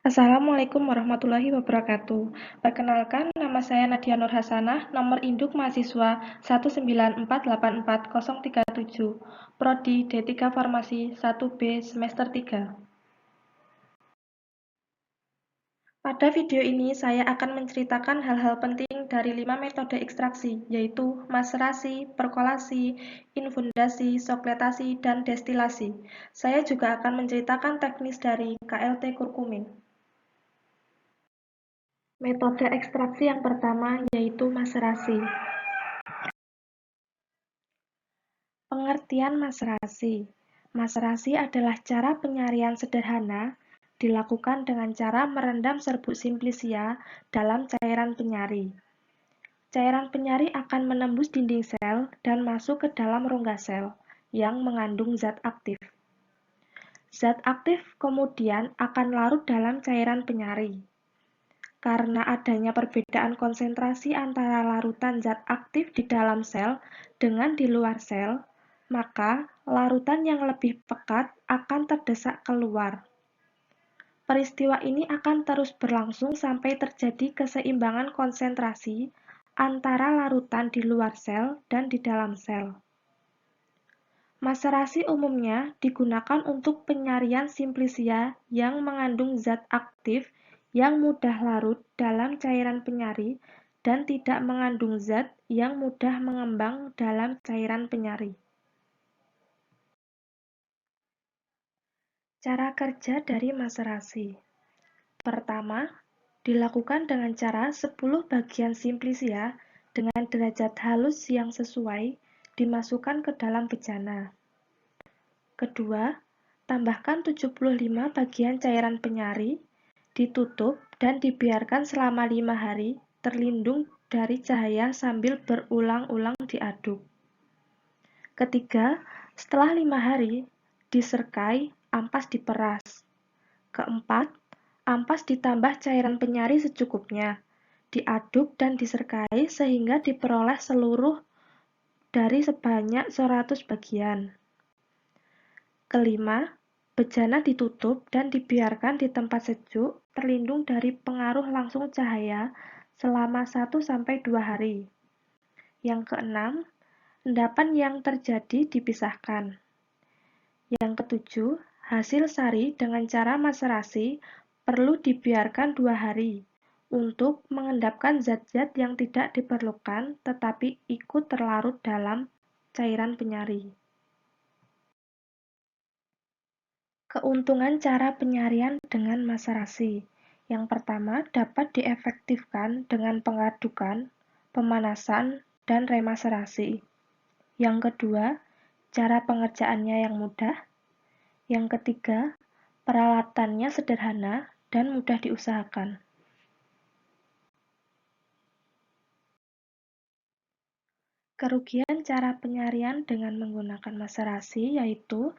Assalamualaikum warahmatullahi wabarakatuh. Perkenalkan, nama saya Nadia Nur Hasanah, nomor induk mahasiswa 194844037, Prodi D3 Farmasi 1B semester 3. Pada video ini, saya akan menceritakan hal-hal penting dari 5 metode ekstraksi, yaitu maserasi, perkolasi, infundasi, sokletasi, dan destilasi. Saya juga akan menceritakan teknis dari KLT kurkumin. Metode ekstraksi yang pertama yaitu maserasi. Pengertian maserasi. Maserasi adalah cara penyaringan sederhana dilakukan dengan cara merendam serbuk simplisia dalam cairan penyari. Cairan penyari akan menembus dinding sel dan masuk ke dalam rongga sel yang mengandung zat aktif. Zat aktif kemudian akan larut dalam cairan penyari. Karena adanya perbedaan konsentrasi antara larutan zat aktif di dalam sel dengan di luar sel, maka larutan yang lebih pekat akan terdesak keluar. Peristiwa ini akan terus berlangsung sampai terjadi keseimbangan konsentrasi antara larutan di luar sel dan di dalam sel. Maserasi umumnya digunakan untuk penyarian simplisia yang mengandung zat aktif yang mudah larut dalam cairan penyari dan tidak mengandung zat yang mudah mengembang dalam cairan penyari. Cara kerja dari maserasi. Pertama, dilakukan dengan cara 10 bagian simplisia dengan derajat halus yang sesuai dimasukkan ke dalam bejana. Kedua, tambahkan 75 bagian cairan penyari, ditutup dan dibiarkan selama 5 hari terlindung dari cahaya sambil berulang-ulang diaduk. Ketiga, setelah 5 hari, diserkai, ampas diperas. Keempat, ampas ditambah cairan penyari secukupnya, diaduk dan diserkai sehingga diperoleh seluruh dari sebanyak 100 bagian. Kelima, bejana ditutup dan dibiarkan di tempat sejuk, terlindung dari pengaruh langsung cahaya selama 1-2 hari. Yang keenam, endapan yang terjadi dipisahkan. Yang ketujuh, hasil sari dengan cara maserasi perlu dibiarkan 2 hari untuk mengendapkan zat-zat yang tidak diperlukan tetapi ikut terlarut dalam cairan penyari. Keuntungan cara penyarian dengan maserasi. Yang pertama, dapat diefektifkan dengan pengadukan, pemanasan, dan remaserasi. Yang kedua, cara pengerjaannya yang mudah. Yang ketiga, peralatannya sederhana dan mudah diusahakan. Kerugian cara penyarian dengan menggunakan maserasi yaitu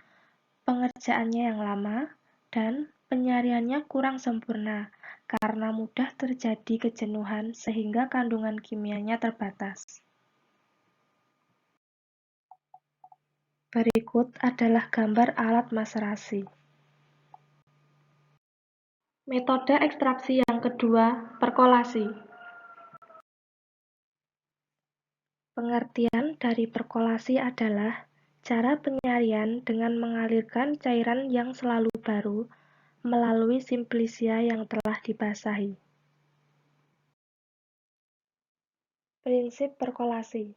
pengerjaannya yang lama dan penyariannya kurang sempurna karena mudah terjadi kejenuhan sehingga kandungan kimianya terbatas. Berikut adalah gambar alat maserasi. Metode ekstraksi yang kedua, perkolasi. Pengertian dari perkolasi adalah cara penyarian dengan mengalirkan cairan yang selalu baru melalui simplisia yang telah dibasahi. Prinsip perkolasi.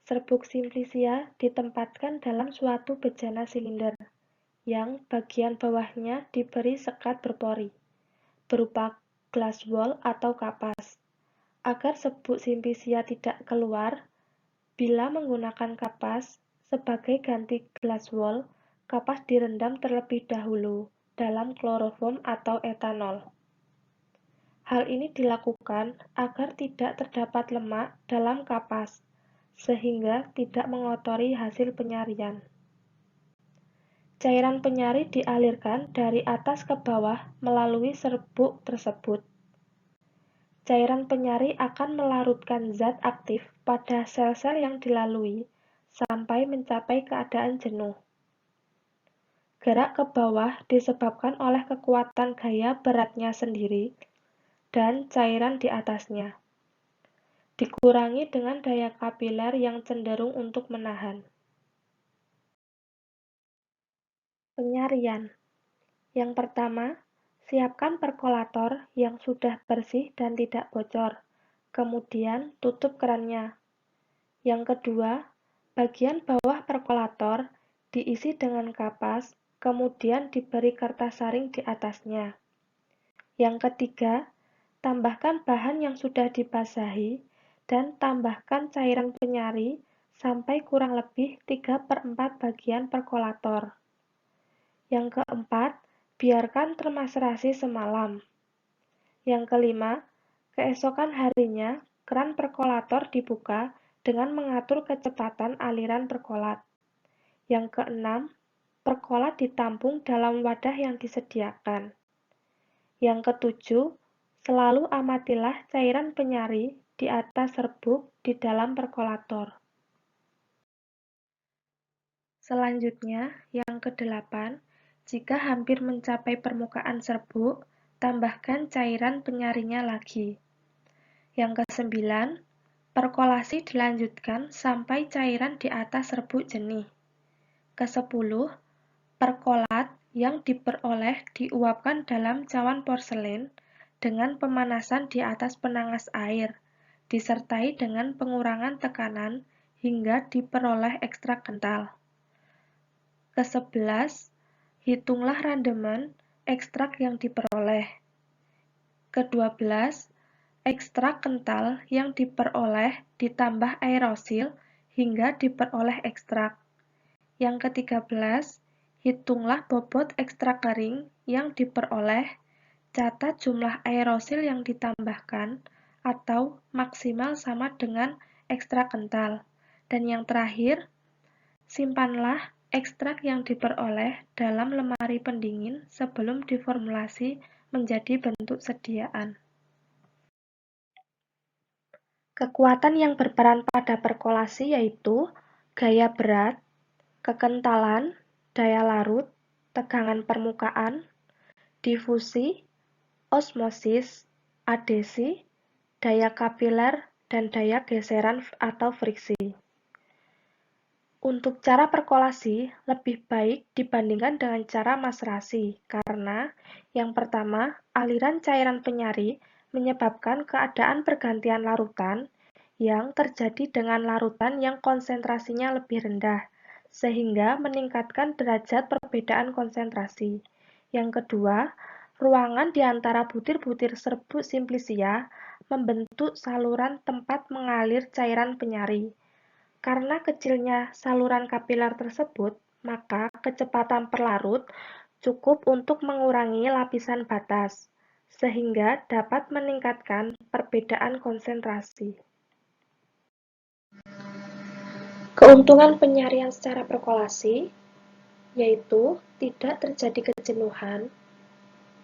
Serbuk simplisia ditempatkan dalam suatu bejana silinder, yang bagian bawahnya diberi sekat berpori, berupa glass wool atau kapas, agar serbuk simplisia tidak keluar. Bila menggunakan kapas, sebagai ganti glass wool, kapas direndam terlebih dahulu dalam kloroform atau etanol. Hal ini dilakukan agar tidak terdapat lemak dalam kapas, sehingga tidak mengotori hasil penyarian. Cairan penyari dialirkan dari atas ke bawah melalui serbuk tersebut. Cairan penyari akan melarutkan zat aktif pada sel-sel yang dilalui sampai mencapai keadaan jenuh. Gerak ke bawah disebabkan oleh kekuatan gaya beratnya sendiri dan cairan di atasnya, dikurangi dengan daya kapiler yang cenderung untuk menahan. Penyarian. Yang pertama, siapkan perkolator yang sudah bersih dan tidak bocor. Kemudian, tutup kerannya. Yang kedua, bagian bawah perkolator diisi dengan kapas, kemudian diberi kertas saring di atasnya. Yang ketiga, tambahkan bahan yang sudah dibasahi dan tambahkan cairan penyari sampai kurang lebih 3/4 bagian perkolator. Yang keempat, biarkan termaserasi semalam. Yang kelima, keesokan harinya, keran perkolator dibuka dengan mengatur kecepatan aliran perkolat. Yang keenam, perkolat ditampung dalam wadah yang disediakan. Yang ketujuh, selalu amatilah cairan penyari di atas serbuk di dalam perkolator. Selanjutnya, yang kedelapan, jika hampir mencapai permukaan serbuk, tambahkan cairan penyarinya lagi. Yang kesembilan, perkolasi dilanjutkan sampai cairan di atas serbuk jernih. Kesepuluh, perkolat yang diperoleh diuapkan dalam cawan porselen dengan pemanasan di atas penangas air, disertai dengan pengurangan tekanan hingga diperoleh ekstrak kental. Ke-11, hitunglah randemen ekstrak yang diperoleh. Ke-12, ekstrak kental yang diperoleh ditambah aerosil hingga diperoleh ekstrak. Yang ke-13, hitunglah bobot ekstrak kering yang diperoleh, catat jumlah aerosil yang ditambahkan, atau maksimal sama dengan ekstrak kental. Dan yang terakhir, simpanlah ekstrak yang diperoleh dalam lemari pendingin sebelum diformulasi menjadi bentuk sediaan. Kekuatan yang berperan pada perkolasi yaitu gaya berat, kekentalan, daya larut, tegangan permukaan, difusi, osmosis, adesi, daya kapiler, dan daya geseran atau friksi. Untuk cara perkolasi lebih baik dibandingkan dengan cara maserasi, karena yang pertama, aliran cairan penyari menyebabkan keadaan pergantian larutan yang terjadi dengan larutan yang konsentrasinya lebih rendah, sehingga meningkatkan derajat perbedaan konsentrasi. Yang kedua, ruangan di antara butir-butir serbuk simplisia membentuk saluran tempat mengalir cairan penyari. Karena kecilnya saluran kapiler tersebut, maka kecepatan perlarut cukup untuk mengurangi lapisan batas, sehingga dapat meningkatkan perbedaan konsentrasi. Keuntungan penyarian secara perkolasi yaitu tidak terjadi kejenuhan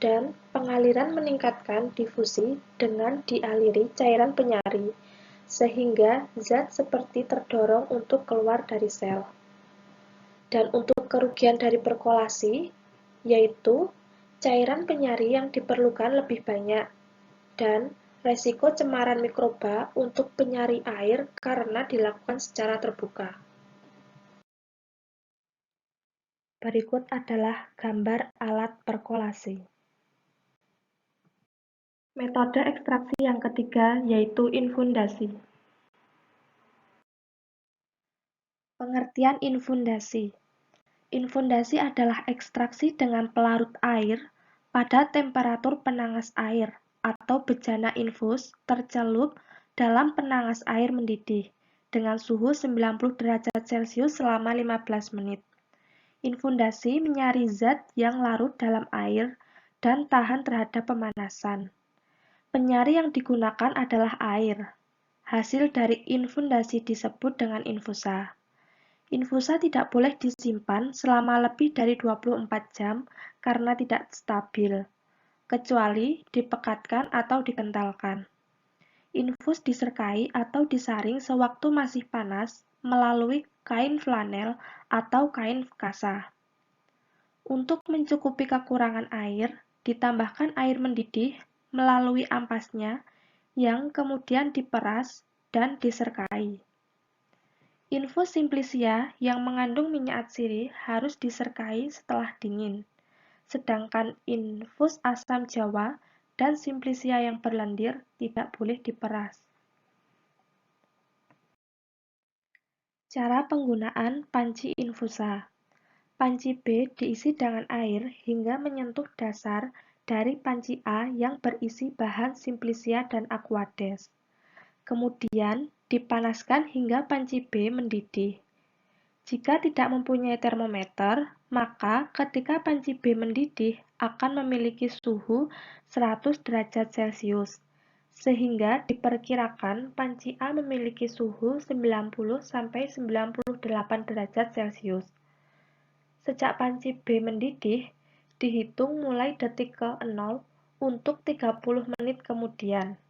dan pengaliran meningkatkan difusi dengan dialiri cairan penyari, sehingga zat seperti terdorong untuk keluar dari sel. Dan untuk kerugian dari perkolasi, yaitu cairan penyari yang diperlukan lebih banyak, dan resiko cemaran mikroba untuk penyari air karena dilakukan secara terbuka. Berikut adalah gambar alat perkolasi. Metode ekstraksi yang ketiga yaitu infundasi. Pengertian infundasi. Infundasi adalah ekstraksi dengan pelarut air pada temperatur penangas air atau bejana infus tercelup dalam penangas air mendidih dengan suhu 90 derajat Celcius selama 15 menit. Infundasi menyari zat yang larut dalam air dan tahan terhadap pemanasan. Penyari yang digunakan adalah air. Hasil dari infundasi disebut dengan infusa. Infusa tidak boleh disimpan selama lebih dari 24 jam karena tidak stabil, kecuali dipekatkan atau dikentalkan. Infus diserkai atau disaring sewaktu masih panas melalui kain flanel atau kain kasa. Untuk mencukupi kekurangan air, ditambahkan air mendidih melalui ampasnya yang kemudian diperas dan diserkai. Infus simplicia yang mengandung minyak atsiri harus diserkai setelah dingin, sedangkan infus asam jawa dan simplicia yang berlendir tidak boleh diperas. Cara penggunaan panci infusa. Panci B diisi dengan air hingga menyentuh dasar dari panci A yang berisi bahan simplicia dan aquades. Kemudian dipanaskan hingga panci B mendidih. Jika tidak mempunyai termometer, maka ketika panci B mendidih akan memiliki suhu 100 derajat Celcius, sehingga diperkirakan panci A memiliki suhu 90–98 derajat Celcius. Sejak panci B mendidih, dihitung mulai detik ke-0 untuk 30 menit kemudian.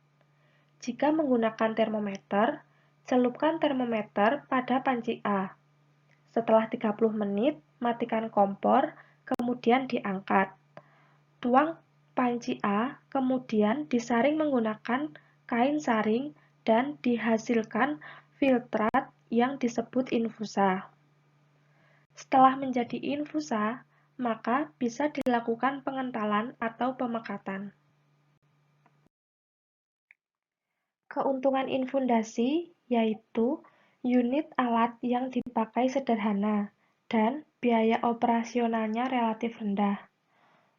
Jika menggunakan termometer, celupkan termometer pada panci A. Setelah 30 menit, matikan kompor, kemudian diangkat. Tuang panci A, kemudian disaring menggunakan kain saring dan dihasilkan filtrat yang disebut infusa. Setelah menjadi infusa, maka bisa dilakukan pengentalan atau pemekatan. Keuntungan infundasi yaitu unit alat yang dipakai sederhana dan biaya operasionalnya relatif rendah.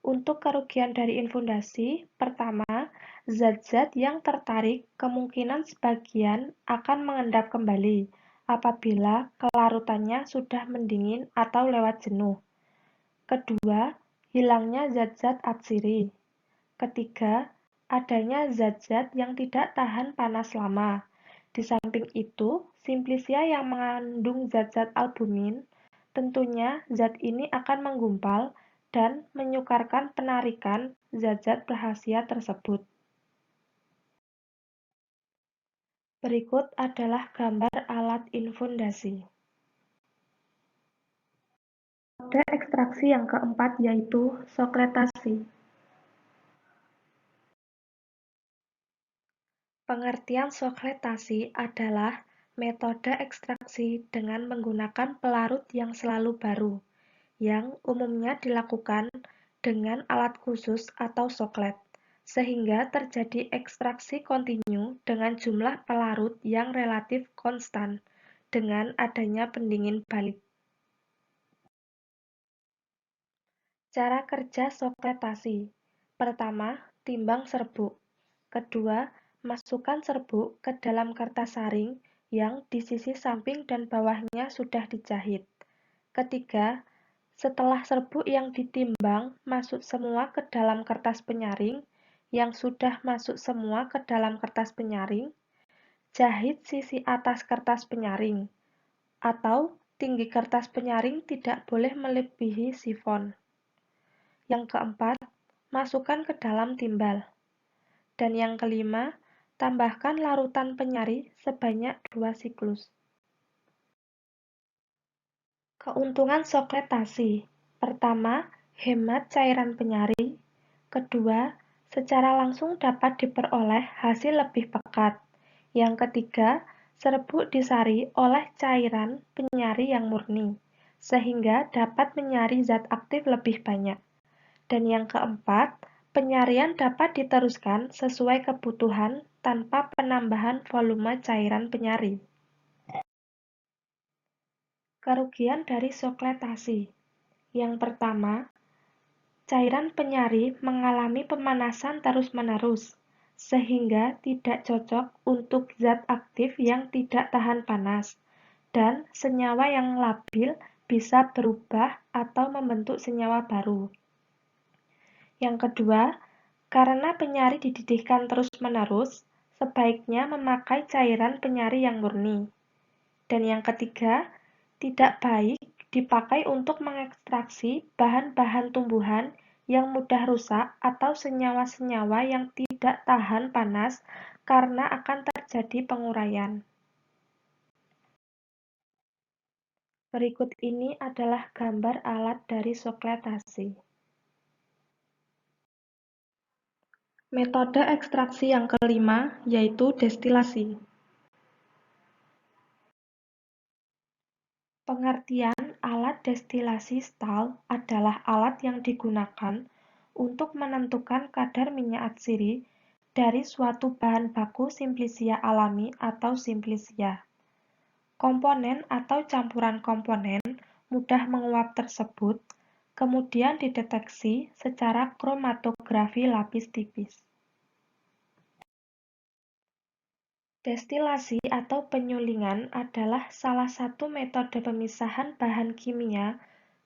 Untuk kerugian dari infundasi, pertama, zat-zat yang tertarik kemungkinan sebagian akan mengendap kembali apabila kelarutannya sudah mendingin atau lewat jenuh. Kedua, hilangnya zat-zat atsiri. Ketiga, adanya zat-zat yang tidak tahan panas lama. Di samping itu, simplicia yang mengandung zat-zat albumin, tentunya zat ini akan menggumpal dan menyukarkan penarikan zat-zat berkhasiat tersebut. Berikut adalah gambar alat infundasi. Metode ekstraksi yang keempat yaitu sokletasi. Pengertian sokletasi adalah metode ekstraksi dengan menggunakan pelarut yang selalu baru, yang umumnya dilakukan dengan alat khusus atau soklet, sehingga terjadi ekstraksi kontinu dengan jumlah pelarut yang relatif konstan dengan adanya pendingin balik. Cara kerja sokletasi. Pertama, timbang serbuk. Kedua, masukkan serbuk ke dalam kertas saring yang di sisi samping dan bawahnya sudah dijahit. Ketiga, setelah serbuk yang ditimbang masuk semua ke dalam kertas penyaring, yang sudah masuk semua ke dalam kertas penyaring, jahit sisi atas kertas penyaring, atau tinggi kertas penyaring tidak boleh melebihi sifon. Yang keempat, masukkan ke dalam timbal. Dan yang kelima, tambahkan larutan penyari sebanyak 2 siklus. Keuntungan sokletasi. Pertama, hemat cairan penyari. Kedua, secara langsung dapat diperoleh hasil lebih pekat. Yang ketiga, serbuk disari oleh cairan penyari yang murni, sehingga dapat menyari zat aktif lebih banyak. Dan yang keempat, penyarian dapat diteruskan sesuai kebutuhan tanpa penambahan volume cairan penyari. Kerugian dari sokletasi. Yang pertama, cairan penyari mengalami pemanasan terus-menerus, sehingga tidak cocok untuk zat aktif yang tidak tahan panas, dan senyawa yang labil bisa berubah atau membentuk senyawa baru. Yang kedua, karena penyari dididihkan terus-menerus, sebaiknya memakai cairan penyari yang murni. Dan yang ketiga, tidak baik dipakai untuk mengekstraksi bahan-bahan tumbuhan yang mudah rusak atau senyawa-senyawa yang tidak tahan panas karena akan terjadi penguraian. Berikut ini adalah gambar alat dari sokletasi. Metode ekstraksi yang kelima yaitu destilasi. Pengertian alat destilasi Stahl adalah alat yang digunakan untuk menentukan kadar minyak atsiri dari suatu bahan baku simplisia alami atau simplisia. Komponen atau campuran komponen mudah menguap tersebut kemudian dideteksi secara kromatografi lapis tipis. Destilasi atau penyulingan adalah salah satu metode pemisahan bahan kimia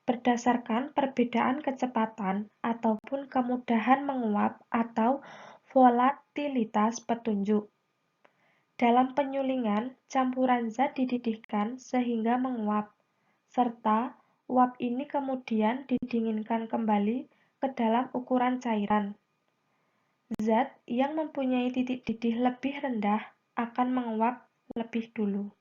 berdasarkan perbedaan kecepatan ataupun kemudahan menguap atau volatilitas petunjuk. Dalam penyulingan, campuran zat dididihkan sehingga menguap, serta uap ini kemudian didinginkan kembali ke dalam ukuran cairan. Zat yang mempunyai titik didih lebih rendah akan menguap lebih dulu.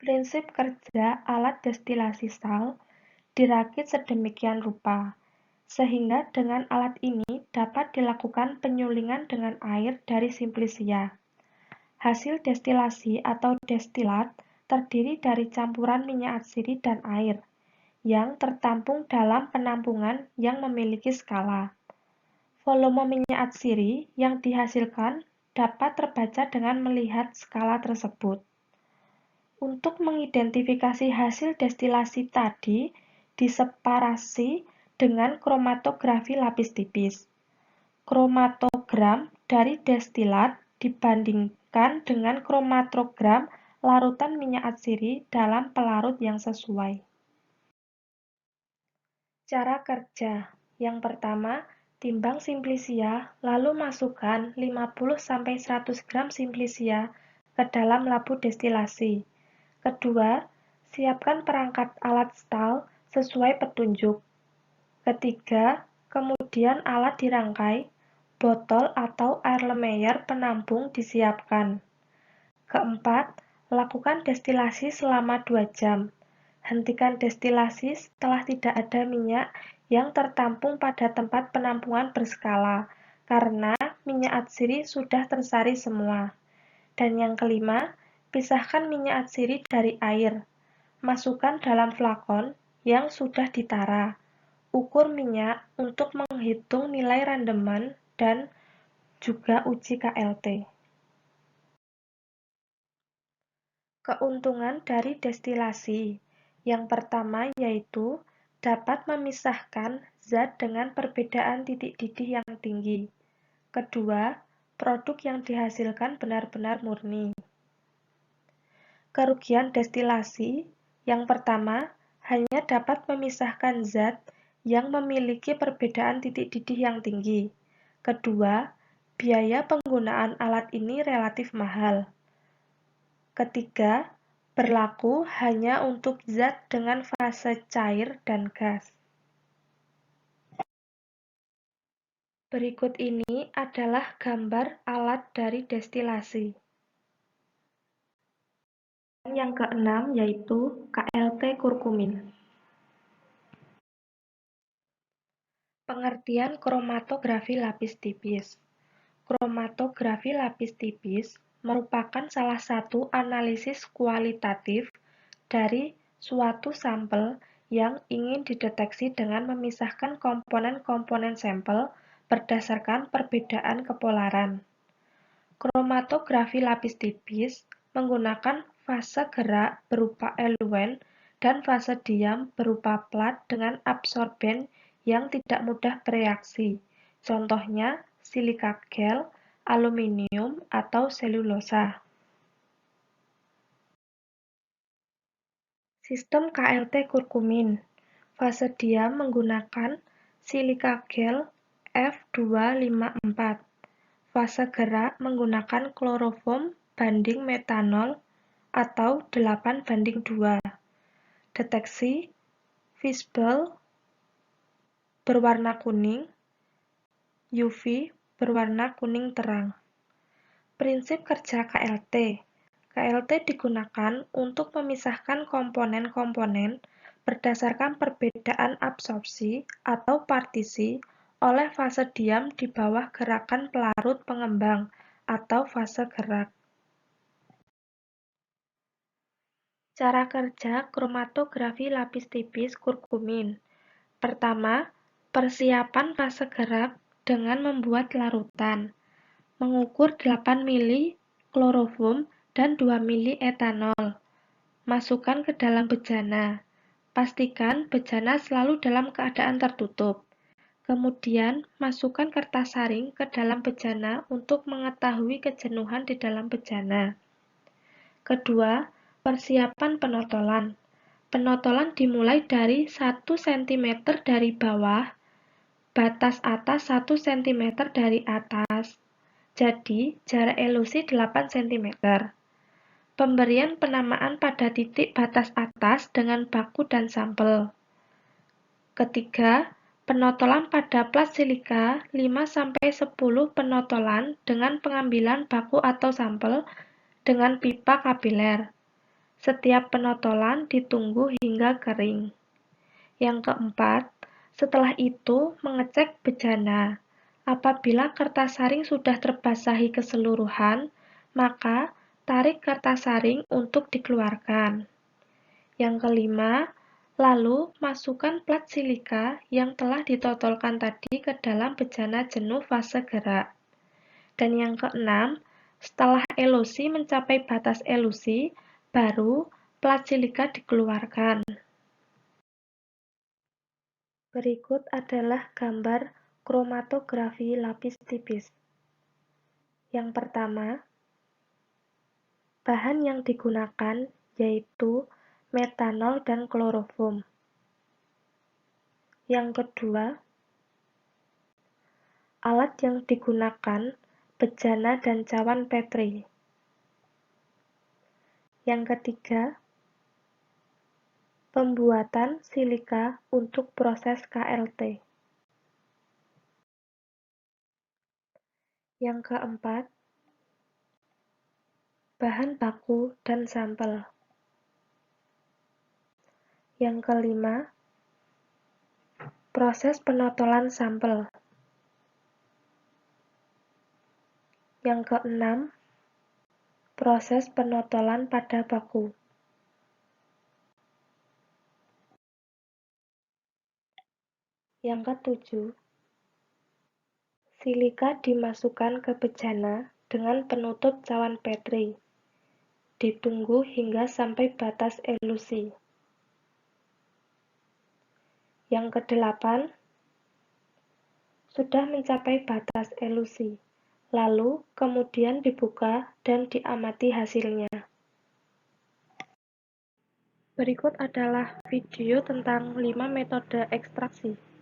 Prinsip kerja alat destilasi Stahl dirakit sedemikian rupa, sehingga dengan alat ini dapat dilakukan penyulingan dengan air dari simplisia. Hasil destilasi atau destilat terdiri dari campuran minyak atsiri dan air, yang tertampung dalam penampungan yang memiliki skala. Volume minyak atsiri yang dihasilkan dapat terbaca dengan melihat skala tersebut. Untuk mengidentifikasi hasil destilasi tadi diseparasi dengan kromatografi lapis tipis. Kromatogram dari destilat dibandingkan dengan kromatogram larutan minyak atsiri dalam pelarut yang sesuai. Cara kerja. Yang pertama, timbang simplisia, lalu masukkan 50-100 gram simplisia ke dalam labu destilasi. Kedua, siapkan perangkat alat Stahl sesuai petunjuk. Ketiga, kemudian alat dirangkai, botol atau Erlenmeyer penampung disiapkan. Keempat, lakukan destilasi selama 2 jam. Hentikan destilasi setelah tidak ada minyak yang tertampung pada tempat penampungan berskala, karena minyak atsiri sudah tersari semua. Dan yang kelima, pisahkan minyak atsiri dari air. Masukkan dalam flakon yang sudah ditara. Ukur minyak untuk menghitung nilai rendemen dan juga uji KLT. Keuntungan dari destilasi. Yang pertama yaitu dapat memisahkan zat dengan perbedaan titik didih yang tinggi. Kedua, produk yang dihasilkan benar-benar murni. Kerugian destilasi. Yang pertama, hanya dapat memisahkan zat yang memiliki perbedaan titik didih yang tinggi. Kedua, biaya penggunaan alat ini relatif mahal. Ketiga, berlaku hanya untuk zat dengan fase cair dan gas. Berikut ini adalah gambar alat dari destilasi. Yang keenam yaitu KLT kurkumin. Pengertian kromatografi lapis tipis. Kromatografi lapis tipis merupakan salah satu analisis kualitatif dari suatu sampel yang ingin dideteksi dengan memisahkan komponen-komponen sampel berdasarkan perbedaan kepolaran. Kromatografi lapis tipis menggunakan fase gerak berupa eluen dan fase diam berupa plat dengan absorben yang tidak mudah bereaksi. Contohnya silika gel, aluminium, atau selulosa. Sistem KLT kurkumin. Fase diam menggunakan silika gel F254. Fase gerak menggunakan kloroform banding metanol atau 8:2. Deteksi visible berwarna kuning, UV berwarna kuning terang. Prinsip kerja KLT. KLT digunakan untuk memisahkan komponen-komponen berdasarkan perbedaan absorpsi atau partisi oleh fase diam di bawah gerakan pelarut pengembang atau fase gerak. Cara kerja kromatografi lapis tipis kurkumin. Pertama, persiapan fase gerak dengan membuat larutan. Mengukur 8 mili kloroform dan 2 mili etanol. Masukkan ke dalam bejana. Pastikan bejana selalu dalam keadaan tertutup. Kemudian, masukkan kertas saring ke dalam bejana untuk mengetahui kejenuhan di dalam bejana. Kedua, persiapan penotolan. Penotolan dimulai dari 1 cm dari bawah, batas atas 1 cm dari atas. Jadi, jarak elusi 8 cm. Pemberian penamaan pada titik batas atas dengan baku dan sampel. Ketiga, penotolan pada plat silika 5–10 penotolan dengan pengambilan baku atau sampel dengan pipa kapiler. Setiap penotolan ditunggu hingga kering. Yang keempat, setelah itu mengecek bejana. Apabila kertas saring sudah terbasahi keseluruhan, maka tarik kertas saring untuk dikeluarkan. Yang kelima, lalu masukkan plat silika yang telah ditotolkan tadi ke dalam bejana jenuh fase gerak. Dan yang keenam, setelah elusi mencapai batas elusi, baru plat silika dikeluarkan. Berikut adalah gambar kromatografi lapis tipis. Yang pertama, bahan yang digunakan yaitu metanol dan kloroform. Yang kedua, alat yang digunakan bejana dan cawan Petri. Yang ketiga, pembuatan silika untuk proses KLT. Yang keempat, bahan baku dan sampel. Yang kelima, proses penotolan sampel. Yang keenam, proses penotolan pada baku. Yang ketujuh, silika dimasukkan ke bejana dengan penutup cawan Petri. Ditunggu hingga sampai batas elusi. Yang kedelapan, sudah mencapai batas elusi. Lalu kemudian dibuka dan diamati hasilnya. Berikut adalah video tentang 5 metode ekstraksi.